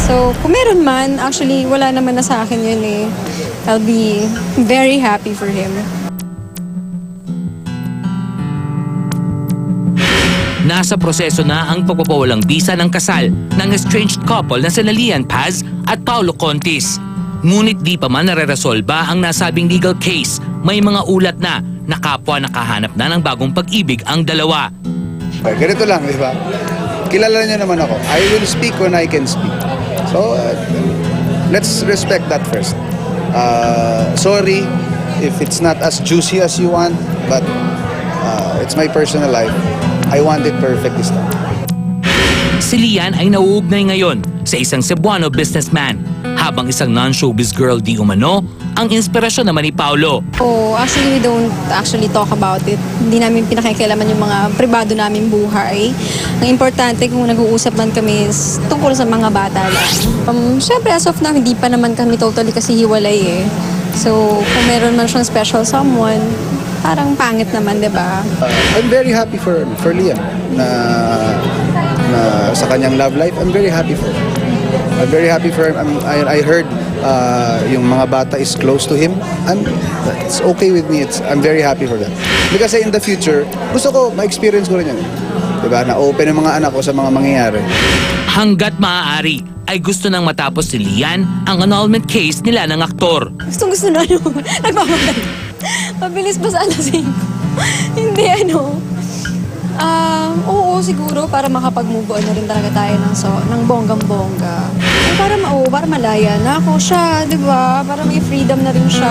So, kung meron man, actually, wala naman na sa akin yun eh. I'll be very happy for him. Nasa proseso na ang pagpapawalang bisa ng kasal ng estranged couple na sina Lian Paz at Paulo Contis. Ngunit di pa man nare-resolba ang nasabing legal case. May mga ulat na kapwa nakahanap na ng bagong pag-ibig ang dalawa. Ganito lang, di ba? Kilala niyo naman ako. I will speak when I can speak. So, let's respect that first. Sorry if it's not as juicy as you want, but it's my personal life. I want it perfect this time. Si Lian ay nauugnay ngayon sa isang Cebuano businessman, habang isang non-showbiz girl di umano ang inspirasyon naman ni Paulo. Oh, actually, we don't actually talk about it. Hindi namin pinakikialaman yung mga pribado naming buhay. Ang importante kung nag-uusap man kami is tungkol sa mga bata lang. Siyempre, as of now, hindi pa naman kami totally kasi hiwalay eh. So, kung meron man siyang special someone, parang pangit naman, di ba? I'm very happy for Liam na sa kanyang love life. I'm very happy for him. I'm very happy for him. I heard yung mga bata is close to him. It's okay with me. I'm very happy for that. Because in the future, gusto ko, ma-experience ko rin yan. Diba? Na-open yung mga anak ko sa mga mangyayari. Hanggat maaari ay gusto nang matapos ni Lian ang annulment case nila ng aktor. Gusto na nagmamadali. Mabilis ba sa alas 5? Hindi oo siguro para makapag-move on na rin talaga tayo ng bonggang-bongga. Para malaya na ako siya, di ba? Para may freedom na rin siya.